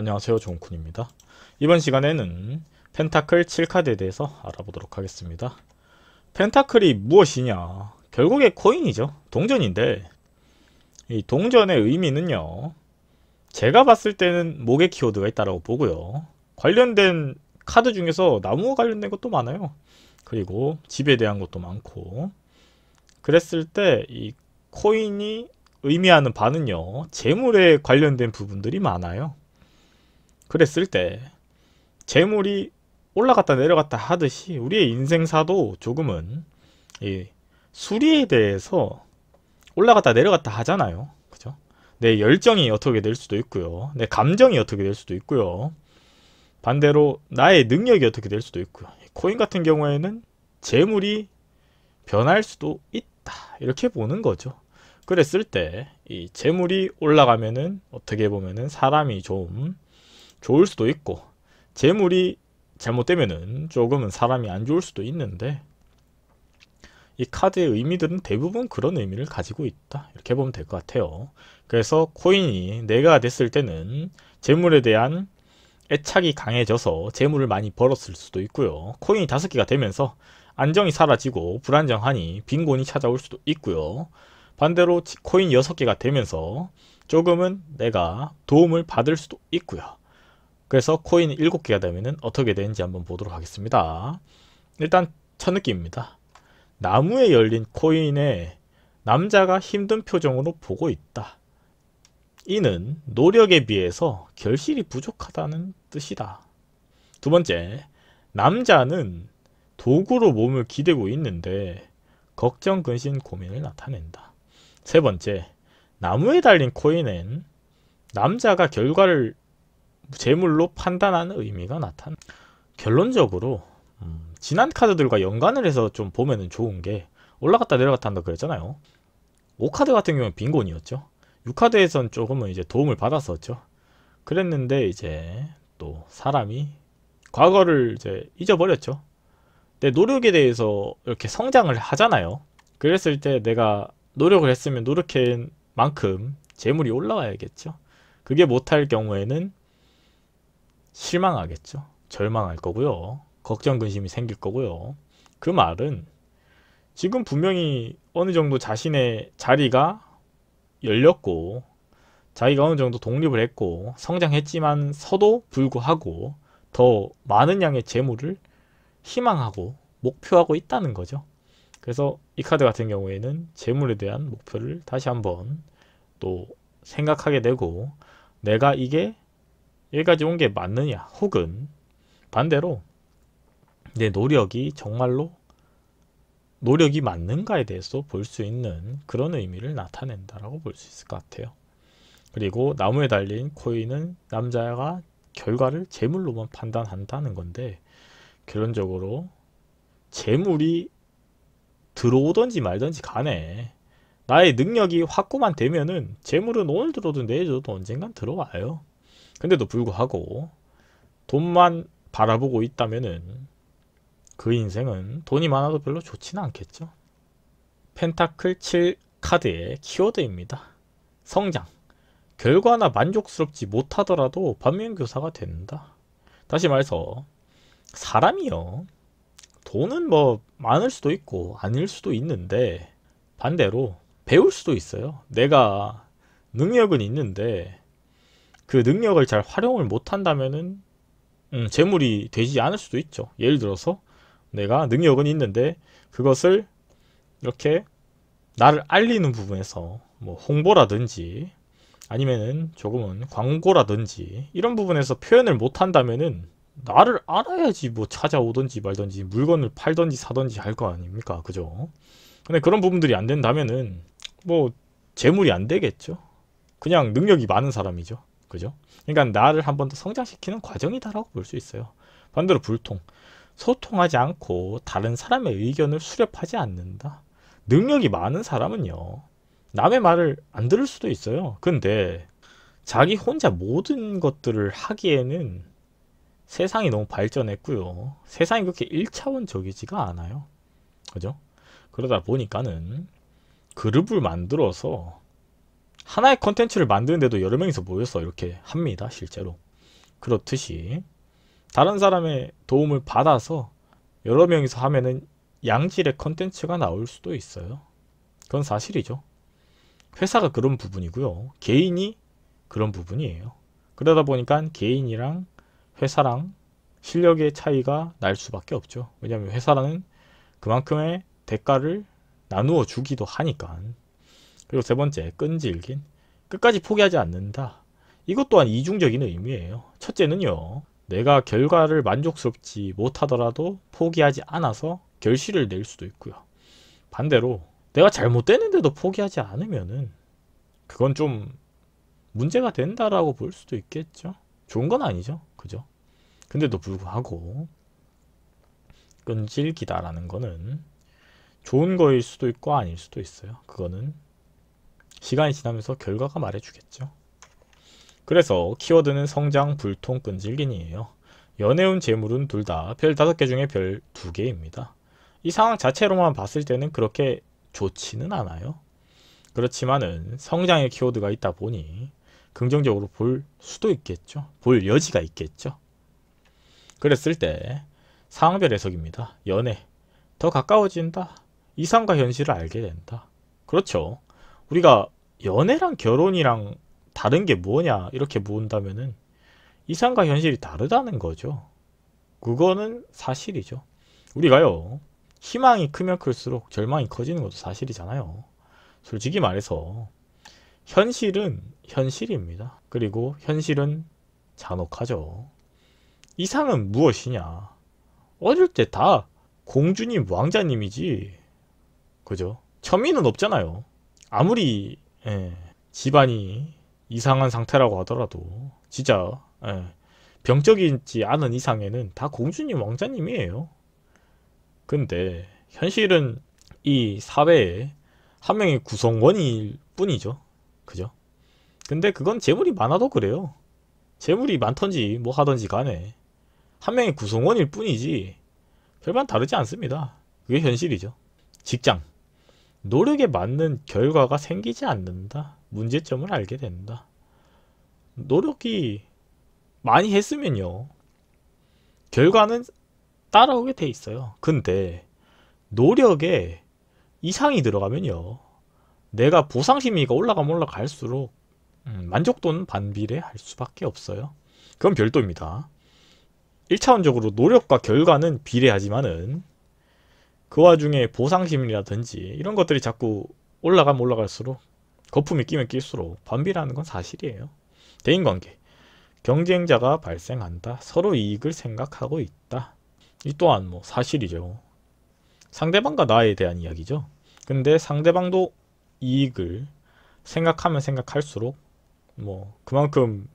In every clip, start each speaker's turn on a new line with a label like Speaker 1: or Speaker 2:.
Speaker 1: 안녕하세요, 종쿤입니다. 이번 시간에는 펜타클 7카드에 대해서 알아보도록 하겠습니다. 펜타클이 무엇이냐? 결국에 코인이죠. 동전인데 이 동전의 의미는요, 제가 봤을 때는 목의 키워드가 있다고 보고요, 관련된 카드 중에서 나무와 관련된 것도 많아요. 그리고 집에 대한 것도 많고, 그랬을 때 이 코인이 의미하는 바는요, 재물에 관련된 부분들이 많아요. 그랬을 때 재물이 올라갔다 내려갔다 하듯이 우리의 인생사도 조금은 이 수리에 대해서 올라갔다 내려갔다 하잖아요. 그죠? 내 열정이 어떻게 될 수도 있고요, 내 감정이 어떻게 될 수도 있고요, 반대로 나의 능력이 어떻게 될 수도 있고요. 코인 같은 경우에는 재물이 변할 수도 있다, 이렇게 보는 거죠. 그랬을 때 이 재물이 올라가면은 어떻게 보면은 사람이 좀 좋을 수도 있고, 재물이 잘못되면은 조금은 사람이 안 좋을 수도 있는데, 이 카드의 의미들은 대부분 그런 의미를 가지고 있다, 이렇게 보면 될 것 같아요. 그래서 코인이 내가 됐을 때는 재물에 대한 애착이 강해져서 재물을 많이 벌었을 수도 있고요, 코인이 5개가 되면서 안정이 사라지고 불안정하니 빈곤이 찾아올 수도 있고요, 반대로 코인 6개가 되면서 조금은 내가 도움을 받을 수도 있고요. 그래서 코인 7개가 되면 어떻게 되는지 한번 보도록 하겠습니다. 일단 첫 느낌입니다. 나무에 열린 코인에 남자가 힘든 표정으로 보고 있다. 이는 노력에 비해서 결실이 부족하다는 뜻이다. 두 번째, 남자는 도구로 몸을 기대고 있는데 걱정, 근심, 고민을 나타낸다. 세 번째, 나무에 달린 코인엔 남자가 결과를 재물로 판단하는 의미가 나타난다. 결론적으로 지난 카드들과 연관을 해서 좀 보면 좋은 게, 올라갔다 내려갔다 한다 그랬잖아요. 5카드 같은 경우는 빈곤이었죠. 6카드에선 조금은 이제 도움을 받았었죠. 그랬는데 이제 또 사람이 과거를 이제 잊어버렸죠. 내 노력에 대해서 이렇게 성장을 하잖아요. 그랬을 때 내가 노력을 했으면 노력한 만큼 재물이 올라와야겠죠. 그게 못할 경우에는 실망하겠죠. 절망할 거고요, 걱정, 근심이 생길 거고요. 그 말은 지금 분명히 어느 정도 자신의 자리가 열렸고, 자기가 어느 정도 독립을 했고 성장했지만 서도 불구하고 더 많은 양의 재물을 희망하고 목표하고 있다는 거죠. 그래서 이 카드 같은 경우에는 재물에 대한 목표를 다시 한번 또 생각하게 되고, 내가 이게 여기까지 온 게 맞느냐, 혹은 반대로 내 노력이 정말로 노력이 맞는가에 대해서 볼 수 있는 그런 의미를 나타낸다라고 볼 수 있을 것 같아요. 그리고 나무에 달린 코인은 남자가 결과를 재물로만 판단한다는 건데, 결론적으로 재물이 들어오든지 말든지 간에 나의 능력이 확고만 되면은 재물은 오늘 들어도 내일 들어도 언젠간 들어와요. 근데도 불구하고 돈만 바라보고 있다면은 그 인생은 돈이 많아도 별로 좋지는 않겠죠. 펜타클 7 카드의 키워드입니다. 성장. 결과나 만족스럽지 못하더라도 반면교사가 된다. 다시 말해서 사람이요, 돈은 뭐 많을 수도 있고 아닐 수도 있는데, 반대로 배울 수도 있어요. 내가 능력은 있는데 그 능력을 잘 활용을 못한다면은 재물이 되지 않을 수도 있죠. 예를 들어서 내가 능력은 있는데 그것을 이렇게 나를 알리는 부분에서 뭐 홍보라든지 아니면은 조금은 광고라든지 이런 부분에서 표현을 못한다면은 나를 알아야지 뭐 찾아오든지 말든지 물건을 팔든지 사든지 할 거 아닙니까? 그죠? 근데 그런 부분들이 안 된다면은 뭐 재물이 안 되겠죠. 그냥 능력이 많은 사람이죠. 그죠? 그러니까 나를 한 번 더 성장시키는 과정이다라고 볼 수 있어요. 반대로 불통. 소통하지 않고 다른 사람의 의견을 수렵하지 않는다. 능력이 많은 사람은요, 남의 말을 안 들을 수도 있어요. 근데 자기 혼자 모든 것들을 하기에는 세상이 너무 발전했고요, 세상이 그렇게 1차원적이지가 않아요. 그죠? 그러다 보니까는 그룹을 만들어서 하나의 컨텐츠를 만드는데도 여러 명이서 모여서 이렇게 합니다, 실제로. 그렇듯이 다른 사람의 도움을 받아서 여러 명이서 하면은 양질의 컨텐츠가 나올 수도 있어요. 그건 사실이죠. 회사가 그런 부분이고요. 개인이 그런 부분이에요. 그러다 보니까 개인이랑 회사랑 실력의 차이가 날 수밖에 없죠. 왜냐하면 회사라는 그만큼의 대가를 나누어 주기도 하니까. 그리고 세 번째, 끈질긴. 끝까지 포기하지 않는다. 이것 또한 이중적인 의미예요. 첫째는요, 내가 결과를 만족스럽지 못하더라도 포기하지 않아서 결실을 낼 수도 있고요. 반대로 내가 잘못되는데도 포기하지 않으면은 그건 좀 문제가 된다라고 볼 수도 있겠죠. 좋은 건 아니죠. 그죠? 근데도 불구하고 끈질기다라는 거는 좋은 거일 수도 있고 아닐 수도 있어요. 그거는 시간이 지나면서 결과가 말해주겠죠. 그래서 키워드는 성장, 불통, 끈질긴이에요. 연애운, 재물운 둘 다 별 5개 중에 별 2개입니다. 이 상황 자체로만 봤을 때는 그렇게 좋지는 않아요. 그렇지만은 성장의 키워드가 있다 보니 긍정적으로 볼 수도 있겠죠. 볼 여지가 있겠죠. 그랬을 때 상황별 해석입니다. 연애, 더 가까워진다. 이상과 현실을 알게 된다. 그렇죠. 우리가 연애랑 결혼이랑 다른 게 뭐냐 이렇게 묻는다면은 이상과 현실이 다르다는 거죠. 그거는 사실이죠. 우리가요, 희망이 크면 클수록 절망이 커지는 것도 사실이잖아요. 솔직히 말해서 현실은 현실입니다. 그리고 현실은 잔혹하죠. 이상은 무엇이냐? 어릴 때 다 공주님, 왕자님이지. 그죠? 천민은 없잖아요. 아무리 집안이 이상한 상태라고 하더라도 진짜 병적이지 않은 이상에는 다 공주님, 왕자님이에요. 근데 현실은 이 사회에 한 명의 구성원일 뿐이죠. 그죠? 근데 그건 재물이 많아도 그래요. 재물이 많던지 뭐 하던지 간에 한 명의 구성원일 뿐이지 별반 다르지 않습니다. 그게 현실이죠. 직장. 노력에 맞는 결과가 생기지 않는다. 문제점을 알게 된다. 노력이 많이 했으면요, 결과는 따라오게 돼 있어요. 근데 노력에 이상이 들어가면요, 내가 보상심리가 올라가면 올라갈수록 만족도는 반비례할 수밖에 없어요. 그건 별도입니다. 1차원적으로 노력과 결과는 비례하지만은 그 와중에 보상심리라든지 이런 것들이 자꾸 올라가면 올라갈수록, 거품이 끼면 낄수록 반비례하는 건 사실이에요. 대인관계. 경쟁자가 발생한다. 서로 이익을 생각하고 있다. 이 또한 뭐 사실이죠. 상대방과 나에 대한 이야기죠. 근데 상대방도 이익을 생각하면 생각할수록 뭐 그만큼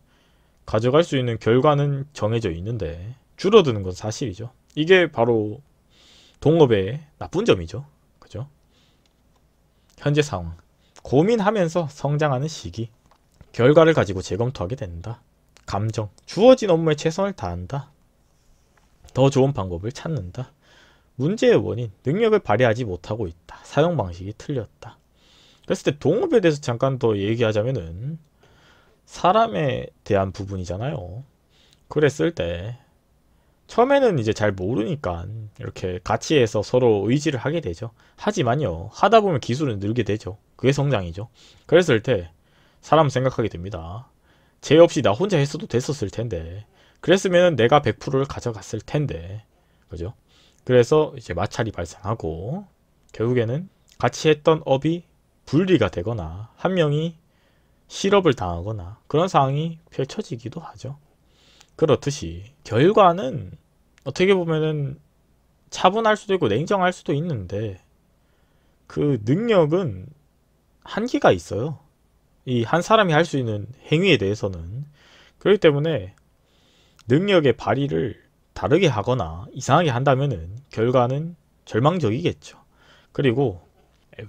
Speaker 1: 가져갈 수 있는 결과는 정해져 있는데 줄어드는 건 사실이죠. 이게 바로 동업의 나쁜 점이죠. 그죠? 현재 상황. 고민하면서 성장하는 시기. 결과를 가지고 재검토하게 된다. 감정. 주어진 업무에 최선을 다한다. 더 좋은 방법을 찾는다. 문제의 원인. 능력을 발휘하지 못하고 있다. 사용 방식이 틀렸다. 그랬을 때 동업에 대해서 잠깐 더 얘기하자면은 사람에 대한 부분이잖아요. 그랬을 때 처음에는 이제 잘 모르니까 이렇게 같이 해서 서로 의지를 하게 되죠. 하지만요, 하다 보면 기술은 늘게 되죠. 그게 성장이죠. 그랬을 때 사람 생각하게 됩니다. 쟤 없이 나 혼자 했어도 됐었을 텐데, 그랬으면 내가 100%를 가져갔을 텐데, 그죠? 그래서 이제 마찰이 발생하고 결국에는 같이 했던 업이 분리가 되거나 한 명이 실업을 당하거나 그런 상황이 펼쳐지기도 하죠. 그렇듯이 결과는 어떻게 보면은 차분할 수도 있고 냉정할 수도 있는데 그 능력은 한계가 있어요. 이 한 사람이 할 수 있는 행위에 대해서는. 그렇기 때문에 능력의 발휘를 다르게 하거나 이상하게 한다면은 결과는 절망적이겠죠. 그리고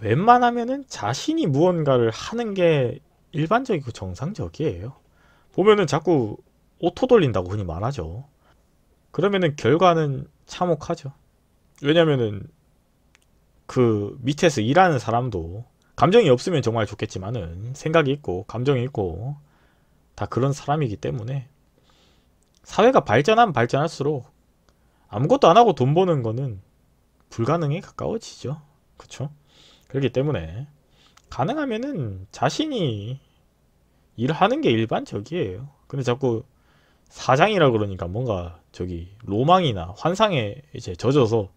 Speaker 1: 웬만하면은 자신이 무언가를 하는 게 일반적이고 정상적이에요. 보면은 자꾸 오토 돌린다고 흔히 말하죠. 그러면은 결과는 참혹하죠. 왜냐면은 그 밑에서 일하는 사람도 감정이 없으면 정말 좋겠지만은 생각이 있고 감정이 있고 다 그런 사람이기 때문에 사회가 발전하면 발전할수록 아무것도 안 하고 돈 버는 거는 불가능에 가까워지죠. 그쵸? 그렇기 때문에 가능하면은 자신이 일을 하는 게 일반적이에요. 근데 자꾸 사장이라 그러니까 뭔가 저기 로망이나 환상에 이제 젖어서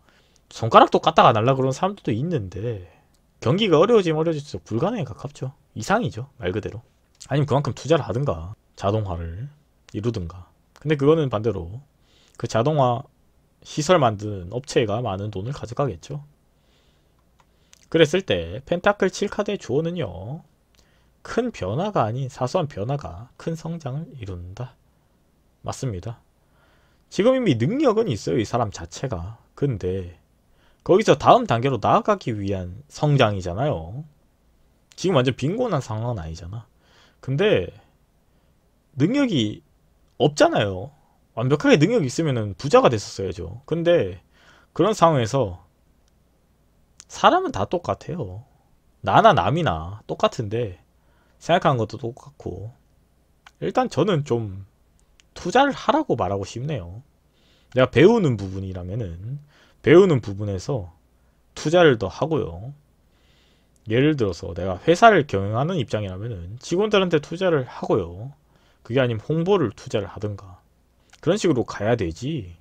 Speaker 1: 손가락도 까딱 안 하려고 그러는 사람들도 있는데 경기가 어려워지면 어려워질수록 불가능에 가깝죠. 이상이죠. 말 그대로. 아니면 그만큼 투자를 하든가 자동화를 이루든가. 근데 그거는 반대로 그 자동화 시설 만드는 업체가 많은 돈을 가져가겠죠. 그랬을 때 펜타클 7카드의 조언은요. 큰 변화가 아닌 사소한 변화가 큰 성장을 이룬다. 맞습니다. 지금 이미 능력은 있어요. 이 사람 자체가. 근데 거기서 다음 단계로 나아가기 위한 성장이잖아요. 지금 완전 빈곤한 상황은 아니잖아. 근데 능력이 없잖아요. 완벽하게 능력이 있으면 부자가 됐었어야죠. 근데 그런 상황에서 사람은 다 똑같아요. 나나 남이나 똑같은데 생각하는 것도 똑같고 일단 저는 좀 투자를 하라고 말하고 싶네요. 내가 배우는 부분이라면은 배우는 부분에서 투자를 더 하고요. 예를 들어서 내가 회사를 경영하는 입장이라면은 직원들한테 투자를 하고요. 그게 아니면 홍보를 투자를 하든가 그런 식으로 가야 되지.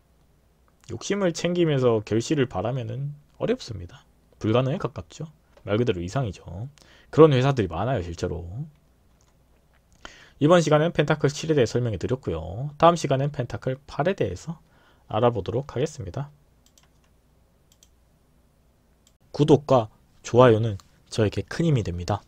Speaker 1: 욕심을 챙기면서 결실을 바라면은 어렵습니다. 불가능에 가깝죠. 말 그대로 이상이죠. 그런 회사들이 많아요, 실제로. 이번 시간엔 펜타클 7에 대해 설명해 드렸고요. 다음 시간엔 펜타클 8에 대해서 알아보도록 하겠습니다. 구독과 좋아요는 저에게 큰 힘이 됩니다.